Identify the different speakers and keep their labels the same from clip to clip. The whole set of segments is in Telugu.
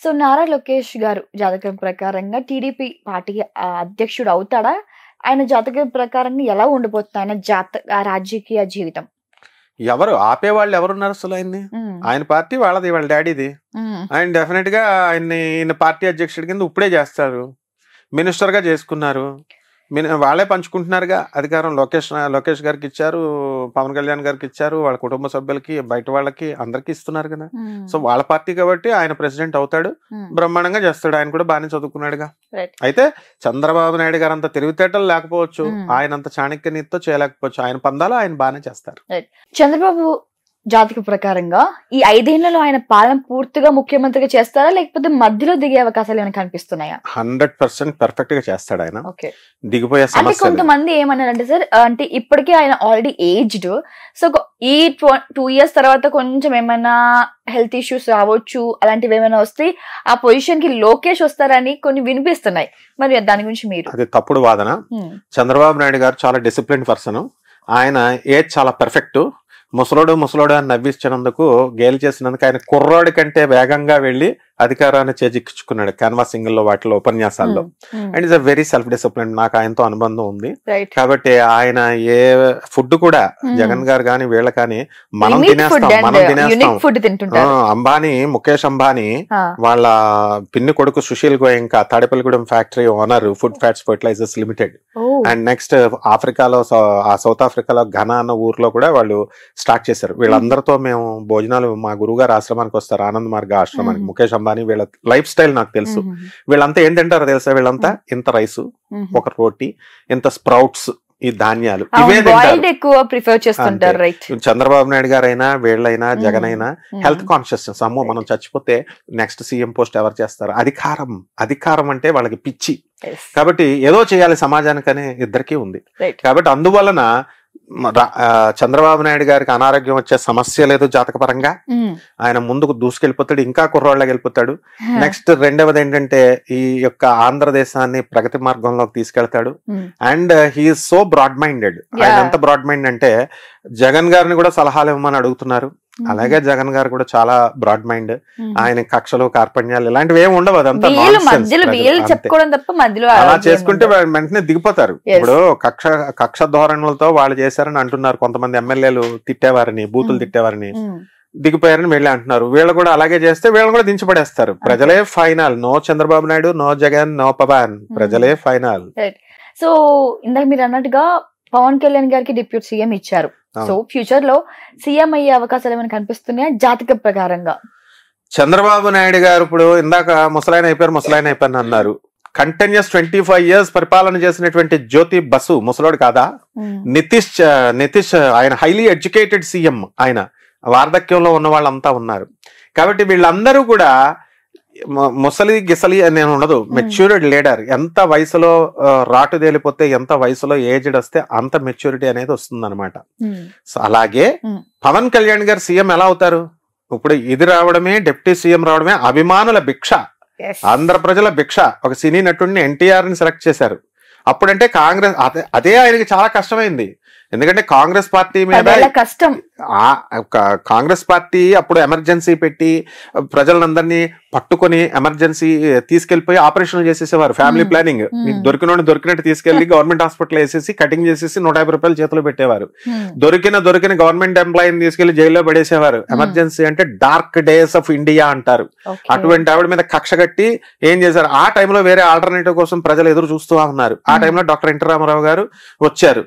Speaker 1: సో నారా లోకేష్ గారు జాతకం ప్రకారంగా టీడీపీ పార్టీ అధ్యక్షుడు అవుతాడా? ఆయన జాతకం ప్రకారంగా ఎలా ఉండబోతుంది ఆయన రాజకీయ జీవితం?
Speaker 2: ఎవరు ఆపేవాళ్ళు ఎవరున్నారు అసలు ఆయన్ని? ఆయన పార్టీ వాళ్ళది, వాళ్ళ డాడీది. ఆయన డెఫినెట్ గా ఈయన పార్టీ అధ్యక్షుడి కింద ఇప్పుడే చేస్తారు. మినిస్టర్ గా చేసుకున్నారు, వాళ్ళే పంచుకుంటున్నారుగా అధికారం. లోకేష్ గారికి ఇచ్చారు, పవన్ కళ్యాణ్ గారికి ఇచ్చారు, వాళ్ళ కుటుంబ సభ్యులకి, బయట వాళ్ళకి అందరికి ఇస్తున్నారు కదా. సో వాళ్ళ పార్టీ కాబట్టి ఆయన ప్రెసిడెంట్ అవుతాడు, బ్రహ్మాండంగా చేస్తాడు. ఆయన కూడా బాగానే చదువుకున్నాడుగా. అయితే చంద్రబాబు నాయుడు గారు అంత తెలివితేటలు లేకపోవచ్చు, ఆయన అంత చాణక్యనీతితో చేయలేకపోవచ్చు. ఆయన పందాలు ఆయన బాగానే చేస్తారు.
Speaker 1: చంద్రబాబు జాతక ప్రకారంగా ఈ 5 ఏళ్లలో ఆయన పాలన పూర్తిగా ముఖ్యమంత్రిగా చేస్తారా, లేకపోతే మధ్యలో దిగే అవకాశాలు ఏమైనా కనిపిస్తున్నాయా?
Speaker 2: 100% పర్ఫెక్ట్ గా చేస్తాడు ఆయన. దిగిపోయే సమస్య.
Speaker 1: అంటే కొంతమంది ఏమన్నారంటే సార్, అంటే ఇప్పటికే ఆయన ఆల్రెడీ ఏజ్డ్, సో ఈ 2 years తర్వాత కొంచెం ఏమైనా హెల్త్ ఇష్యూస్ రావచ్చు, అలాంటివి ఏమైనా వస్తే ఆ పొజిషన్ కి లోకేష్ వస్తారని కొన్ని వినిపిస్తున్నాయి. మరి దాని గురించి మీరు?
Speaker 2: అది తప్పుడు వాదన. చంద్రబాబు నాయుడు గారు చాలా డిసిప్లిన్ పర్సన్. ఆయన ఏజ్ చాలా పర్ఫెక్ట్. ముసలోడు అని నవ్వించినందుకు, గేలి చేసినందుకు ఆయన కుర్రోడి కంటే వేగంగా వెళ్లి అధికారాన్ని చేజిక్కించుకున్నాడు క్యాన్వాసింగ్ లో, వాటిలో, ఉపన్యాసాల్లో. And is a very self discipline. నాకు ఆయనతో అనుబంధం ఉంది కాబట్టి ఆయన ఏ ఫుడ్ కూడా జగన్ గారు కానీ వీళ్ళ కానీ మనం తినేస్తాం. అంబానీ, ముఖేష్ అంబానీ వాళ్ళ పిన్ని కొడుకు Sushil Goenka Tadepalligudem factory owner, food fats fertilisers limited. And next ఆఫ్రికాలో, సౌత్ ఆఫ్రికాలో ఘనా అన్న ఊర్లో కూడా వాళ్ళు స్టార్ట్ చేశారు. వీళ్ళందరితో మేము భోజనాలు, మా గురువు గారు ఆశ్రమానికి వస్తారు, ఆనంద్ మార్గ ఆశ్రమానికి. ముఖేష్ అంబానీ వీళ్ళ లైఫ్ స్టైల్ నాకు తెలుసు. వీళ్ళంతా ఏం తింటారో తెలుసా? వీళ్ళంతా ఇంత రైసు, ఒక రోటీ, ఇంత స్ప్రౌట్స్, ఈ ధాన్యాలు ఇవే తింటారు. చంద్రబాబు నాయుడు గారైనా, వీళ్ళైనా, జగన్ అయినా హెల్త్ కాన్షియస్నెస్. అమ్మో మనం చచ్చిపోతే నెక్స్ట్ సీఎం పోస్ట్ ఎవరు చేస్తారు? అధికారం అంటే వాళ్ళకి పిచ్చి. కాబట్టి ఏదో చేయాలి సమాజానికనే ఇద్దరికీ ఉంది. కాబట్టి అందువలన చంద్రబాబు నాయుడు గారికి అనారోగ్యం వచ్చే సమస్య లేదు జాతకపరంగా. ఆయన ముందుకు దూసుకెళ్ళిపోతాడు, ఇంకా కుర్రోళ్ళకి వెళ్ళిపోతాడు. నెక్స్ట్ రెండవది ఏంటంటే ఈ యొక్క ఆంధ్రదేశాన్ని ప్రగతి మార్గంలోకి తీసుకెళ్తాడు. And he is so broad minded. ఆయన ఎంత బ్రాడ్ మైండ్ అంటే జగన్ గారిని కూడా సలహాలు ఇవ్వమని అడుగుతున్నారు. అలాగే జగన్ గారు కూడా చాలా బ్రాడ్ మైండ్. ఆయన కక్షలు, కార్పణ్యాలు ఇలాంటివి ఏమి ఉండవు. అదంతా అలా చేసుకుంటే వెంటనే దిగిపోతారు. ఇప్పుడు కక్ష ధోరణులతో వాళ్ళు చేశారని అంటున్నారు కొంతమంది ఎమ్మెల్యేలు, తిట్టేవారని, బూతులు తిట్టేవారని, దిగిపోయారని వీళ్ళే అంటున్నారు. వీళ్ళు కూడా అలాగే చేస్తే వీళ్ళని కూడా దించబడేస్తారు. ప్రజలే final. No Chandrababu Naidu, no Jagan, no Pavan. ప్రజలే ఫైనల్.
Speaker 1: సో ఇందాక మీరు అన్నట్టుగా పవన్ కళ్యాణ్ గారికి డిప్యూటీ సీఎం ఇచ్చారు. సో ఫ్యూచర్ లో సీఎం అయ్యే అవకాశాలు ఏమైనా కనిపిస్తున్నాయా జాతక ప్రకారంగా?
Speaker 2: చంద్రబాబు నాయుడు గారు ఇప్పుడు ఇందాక ముసలాయన అయిపోయారు అన్నారు. కంటిన్యూస్ 25 years పరిపాలన చేసినటువంటి జ్యోతి బసు ముసలోడు కాదా? నితీష్ ఆయన హైలీ ఎడ్యుకేటెడ్ సీఎం. ఆయన వార్ధక్యంలో ఉన్న వాళ్ళంతా ఉన్నారు. కాబట్టి వీళ్ళందరూ కూడా ముసలి గిసలి అని ఉండదు, మెచ్యూర్డ్ లీడర్. ఎంత వయసులో రాటు తేలిపోతే, ఎంత వయసులో ఏజ్డ్ వస్తే అంత మెచ్యూరిటీ అనేది వస్తుంది అనమాట. సో అలాగే పవన్ కళ్యాణ్ గారు సీఎం ఎలా అవుతారు? ఇప్పుడు ఇది రావడమే, డిప్యూటీ సీఎం రావడమే అభిమానుల భిక్ష, ఆంధ్ర ప్రజల భిక్ష. ఒక సినీ నటుడిని ఎన్టీఆర్ ని సెలెక్ట్ చేశారు. అప్పుడంటే కాంగ్రెస్ అదే ఆయనకి చాలా కష్టమైంది. ఎందుకంటే కాంగ్రెస్ పార్టీ మీద
Speaker 1: కష్టం.
Speaker 2: కాంగ్రెస్ పార్టీ అప్పుడు ఎమర్జెన్సీ పెట్టి ప్రజలందరినీ పట్టుకొని ఎమర్జెన్సీ తీసుకెళ్లిపోయి ఆపరేషన్లు చేసేసేవారు. Family planning. దొరికినట్టు తీసుకెళ్లి గవర్నమెంట్ హాస్పిటల్ వేసేసి కటింగ్ చేసేసి 150 రూపాయలు చేతిలో పెట్టేవారు. దొరికిన గవర్నమెంట్ ఎంప్లాయీని తీసుకెళ్లి జైల్లో పడేసేవారు. ఎమర్జెన్సీ అంటే డార్క్ డేస్ ఆఫ్ ఇండియా అంటారు. అటువంటి ఆవిడ మీద కక్ష కట్టి ఏం చేశారు? ఆ టైంలో వేరే ఆల్టర్నేటివ్ కోసం ప్రజలు ఎదురు చూస్తూ ఉన్నారు. ఆ టైంలో డాక్టర్ ఎన్టీ రామారావు గారు వచ్చారు.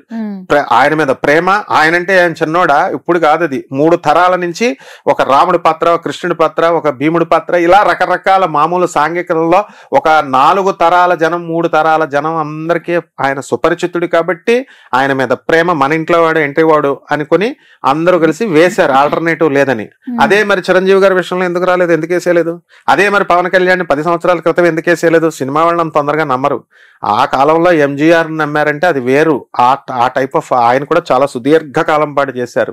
Speaker 2: ఆయన మీద ప్రేమ. ఆయనంటే ఆయన చిన్నోడా? ఇప్పుడు కాదు, అది 3 తరాల నుంచి ఒక రాముడి పాత్ర, ఒక కృష్ణుడి పాత్ర, ఒక భీముడి పాత్ర, ఇలా రకరకాల మామూలు సాంఘికలలో ఒక 4 తరాల జనం, 3 తరాల జనం అందరికీ ఆయన సుపరిచితుడు. కాబట్టి ఆయన మీద ప్రేమ. మన ఇంట్లో వాడు ఎంట్రీ వాడు అనుకుని అందరూ కలిసి వేశారు, ఆల్టర్నేటివ్ లేదని. అదే మరి చిరంజీవి గారి విషయంలో ఎందుకు రాలేదు, ఎందుకు వేసేయలేదు? అదే మరి పవన్ కళ్యాణ్ 10 సంవత్సరాల క్రితం ఎందుకు వేసేయలేదు? సినిమా వాళ్ళని అంత తొందరగా నమ్మరు. ఆ కాలంలో ఎంజీఆర్ నమ్మారంటే అది వేరు. ఆ టైప్ ఆఫ్ ఆయన కూడా చాలా సుదీర్ఘకాలం పాటు చేశారు.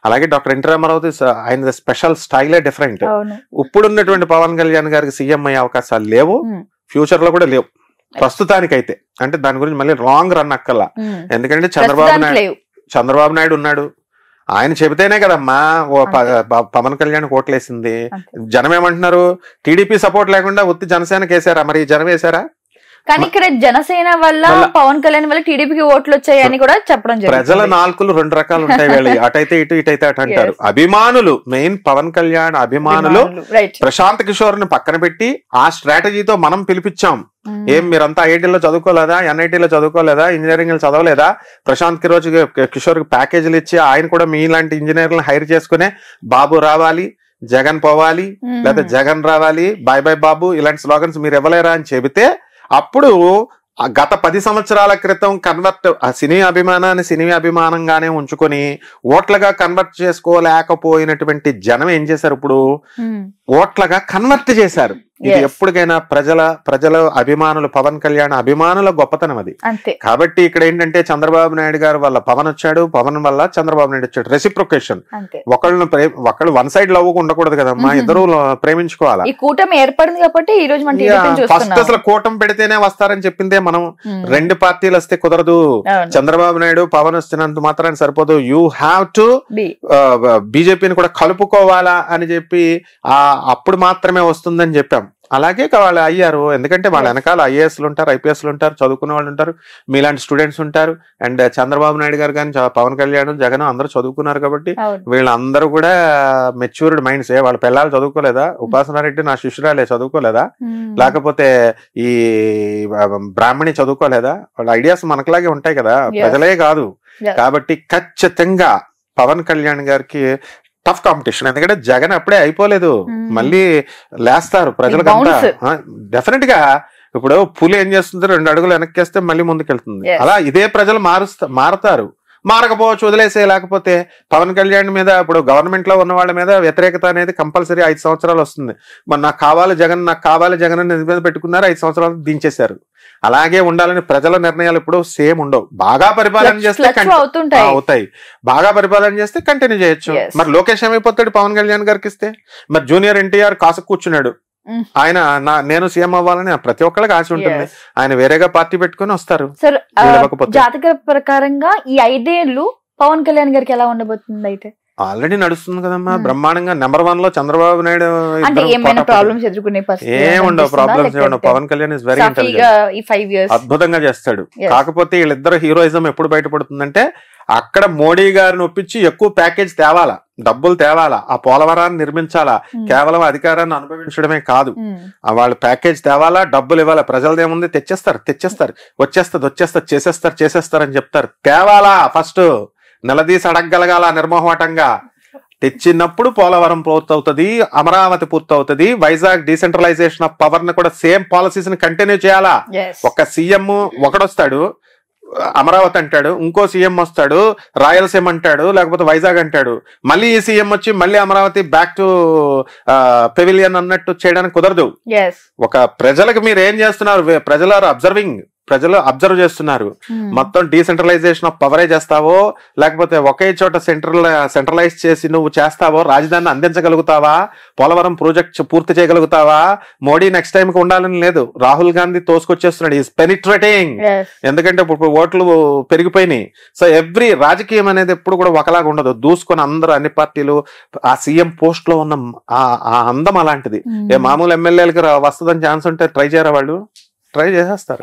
Speaker 2: అలాగే డాక్టర్ ఎన్టీ రామారావు ఆయన స్పెషల్ స్టైలే డిఫరెంట్. ఇప్పుడున్నటువంటి పవన్ కళ్యాణ్ గారికి సీఎం అయ్యే అవకాశాలు లేవు, ఫ్యూచర్ లో కూడా లేవు ప్రస్తుతానికైతే. అంటే దాని గురించి మళ్ళీ రాంగ్ రన్ అక్కల్లా. ఎందుకంటే చంద్రబాబు నాయుడు ఉన్నాడు, ఆయన చెబితేనే కదమ్మా పవన్ కళ్యాణ్ ఓట్లేసింది. జనం ఏమంటున్నారు, టీడీపీ సపోర్ట్ లేకుండా ఉత్తి జనసేనకి వేసారా, మరి జనం వేసారా?
Speaker 1: కానీ ఇక్కడ జనసేన వల్ల పవన్ కళ్యాణ్ వల్ల టీడీపీకి ఓట్లు వచ్చాయని కూడా చెప్పడం జరిగింది.
Speaker 2: ప్రజల నాలుకలు రెండు రకాలు ఉంటాయి, వీళ్ళు అటైతే ఇటు ఇటైతే అటు అంటారు. అభిమానులు, మెయిన్ పవన్ కళ్యాణ్ అభిమానులు ప్రశాంత్ కిషోర్ ని పక్కన పెట్టి ఆ స్ట్రాటజీతో మనం పిలిపించాం. ఏం మీరంతా ఐఐటీలో చదువుకోలేదా, ఎన్ఐటీలో చదువుకోలేదా, ఇంజనీరింగ్ చదవలేదా? ప్రశాంత్ కిషోర్ కి ప్యాకేజీలు ఇచ్చి ఆయన కూడా మీలాంటి ఇంజనీర్లను హైర్ చేసుకునే బాబు రావాలి, జగన్ పోవాలి, లేదా జగన్ రావాలి, బాయ్ బాయ్ బాబు ఇలాంటి స్లోగన్స్ మీరు ఇవ్వలేరా అని చెబితే అప్పుడు గత 10 సంవత్సరాల క్రితం కన్వర్ట్ ఆ సినీ అభిమానాన్ని సినీ అభిమానంగానే ఉంచుకొని ఓట్లుగా కన్వర్ట్ చేసుకోలేకపోయినటువంటి జనం ఏం చేశారు, ఇప్పుడు ఓట్లుగా కన్వర్ట్ చేశారు. ఇది ఎప్పటికైనా ప్రజల అభిమానులు, పవన్ కళ్యాణ్ అభిమానుల గొప్పతనం అది. కాబట్టి ఇక్కడ ఏంటంటే చంద్రబాబు నాయుడు గారు వల్ల పవన్ వచ్చాడు, పవన్ వల్ల చంద్రబాబు నాయుడు వచ్చాడు. రెసిప్రొకేషన్. ఒకళ్ళు వన్ సైడ్ లవ్ ఉండకూడదు కదమ్మా, ఇద్దరు ప్రేమించుకోవాలా.
Speaker 1: ఈ కూటమి ఏర్పడింది కాబట్టి ఈ రోజు
Speaker 2: ఫస్ట్ అసలు కూటమి పెడితేనే వస్తారని చెప్పిందే మనం. రెండు పార్టీలు వస్తే కుదరదు. చంద్రబాబు నాయుడు పవన్ వస్తున్నంత మాత్రాన్ని సరిపోదు. యూ హ్యావ్ టు బీజేపీని కూడా కలుపుకోవాలా అని చెప్పి అప్పుడు మాత్రమే వస్తుందని చెప్పాం. అలాగే వాళ్ళు అయ్యారు. ఎందుకంటే వాళ్ళ వెనకాల ఐఏఎస్లు ఉంటారు, ఐపీఎస్లు ఉంటారు, చదువుకునే వాళ్ళు ఉంటారు, మీలాంటి స్టూడెంట్స్ ఉంటారు. అండ్ చంద్రబాబు నాయుడు గారు కానీ పవన్ కళ్యాణ్, జగన్ అందరూ చదువుకున్నారు కాబట్టి వీళ్ళందరూ కూడా మెచ్యూర్డ్ మైండ్స్. వాళ్ళ పిల్లలు చదువుకోలేదా? ఉపాసనారెడ్డి నా శిష్యురాలే చదువుకోలేదా? లేకపోతే ఈ బ్రాహ్మణి చదువుకోలేదా? వాళ్ళ ఐడియాస్ మనకులాగే ఉంటాయి కదా, ప్రజలే కాదు. కాబట్టి ఖచ్చితంగా పవన్ కళ్యాణ్ గారికి టఫ్ కాంపిటీషన్. ఎందుకంటే జగన్ అప్పుడే అయిపోలేదు, మళ్ళీ లేస్తారు ప్రజలకంతా. డెఫినెట్ గా ఇప్పుడు పులి ఏం చేస్తుంది, 2 అడుగులు వెనక్కేస్తే మళ్ళీ ముందుకెళ్తుంది. అలా ఇదే ప్రజలు మారతారు. మారకపోవచ్చు, వదిలేసే. లేకపోతే పవన్ కళ్యాణ్ మీద ఇప్పుడు గవర్నమెంట్ లో ఉన్న వాళ్ళ మీద వ్యతిరేకత అనేది కంపల్సరీ 5 సంవత్సరాలు వస్తుంది. మరి నాకు కావాలి జగన్ అని మీద పెట్టుకున్నారు, 5 సంవత్సరాలు దించేశారు. అలాగే ఉండాలని ప్రజల నిర్ణయాలు ఇప్పుడు సేమ్ ఉండవు. బాగా పరిపాలన చేస్తే అవుతాయి, బాగా పరిపాలన చేస్తే కంటిన్యూ చేయొచ్చు. మరి లోకేష్ ఏమైపోతాడు పవన్ కళ్యాణ్ గారికి ఇస్తే? మరి జూనియర్ ఎన్టీఆర్ కాసు కూర్చున్నాడు. ఆయన నేను సీఎం అవ్వాలని ప్రతి ఒక్కరికి ఆశ ఉంటుంది. ఆయన వేరేగా పార్టీ పెట్టుకుని వస్తారు.
Speaker 1: జాతక ప్రకారంగా ఈ 5 ఏళ్ళు పవన్ కళ్యాణ్ గారికి ఎలా ఉండబోతుంది? అయితే
Speaker 2: ఆల్రెడీ నడుస్తుంది కదమ్మా బ్రహ్మాండంగా. నెంబర్ 1 లో చంద్రబాబు నాయుడు. ఏముండవు ప్రాబ్లమ్స్, ఏముండవు. Pavan Kalyan is very intelligent, అద్భుతంగా చేస్తాడు. కాకపోతే వీళ్ళిద్దరు హీరోయిజం ఎప్పుడు బయటపడుతుందంటే అక్కడ మోడీ గారిని ఒప్పించి ఎక్కువ ప్యాకేజ్ తేవాలా, డబ్బులు తేవాలా, ఆ పోలవరాన్ని నిర్మించాలా. కేవలం అధికారాన్ని అనుభవించడమే కాదు, వాళ్ళ ప్యాకేజ్ తేవాలా, డబ్బులు ఇవ్వాలా. ప్రజలదేముంది, తెచ్చేస్తారు, చేసేస్తారు అని చెప్తారు. తేవాలా, ఫస్ట్ నిలదీసి అడగగలగాల నిర్మోహమాటంగా. తెచ్చినప్పుడు పోలవరం పూర్తవుతుంది, అమరావతి పూర్తవుతుంది, వైజాగ్ డీసెంట్రలైజేషన్ ఆఫ్ పవర్ ని కూడా సేమ్ పాలసీస్ ని కంటిన్యూ చేయాలా. ఒక సీఎం ఒకడొస్తాడు అమరావతి అంటాడు, ఇంకో సీఎం వస్తాడు రాయలసీమ అంటాడు, లేకపోతే వైజాగ్ అంటాడు, మళ్ళీ ఈ సీఎం వచ్చి మళ్ళీ అమరావతి బ్యాక్ టు పెవిలియన్ అన్నట్టు చేయడానికి కుదరదు. ఒక ప్రజలకు మీరు ఏం చేస్తున్నారు, ప్రజలు అబ్జర్వ్ చేస్తున్నారు. మొత్తం డీసెంట్రలైజేషన్ ఆఫ్ పవరే చేస్తావో, లేకపోతే ఒకే చోట సెంట్రలైజ్ చేసి నువ్వు చేస్తావో, రాజధానిని అందించగలుగుతావా, పోలవరం ప్రాజెక్ట్ పూర్తి చేయగలుగుతావా? మోడీ నెక్స్ట్ టైం కి ఉండాలని లేదు, రాహుల్ గాంధీ తోసుకొచ్చేస్తున్నాడు. Is penetrating. ఎందుకంటే ఇప్పుడు ఓట్లు పెరిగిపోయినాయి. సో ఎవ్రీ రాజకీయం అనేది ఎప్పుడు కూడా ఒకలాగా ఉండదు. దూసుకొని అందరూ అన్ని పార్టీలు ఆ సీఎం పోస్ట్ లో ఉన్న ఆ అందం అలాంటిది. మామూలు ఎమ్మెల్యేలకి వస్తుందని ఛాన్స్ ఉంటే ట్రై చేయరా, వాళ్ళు ట్రై చేసేస్తారు.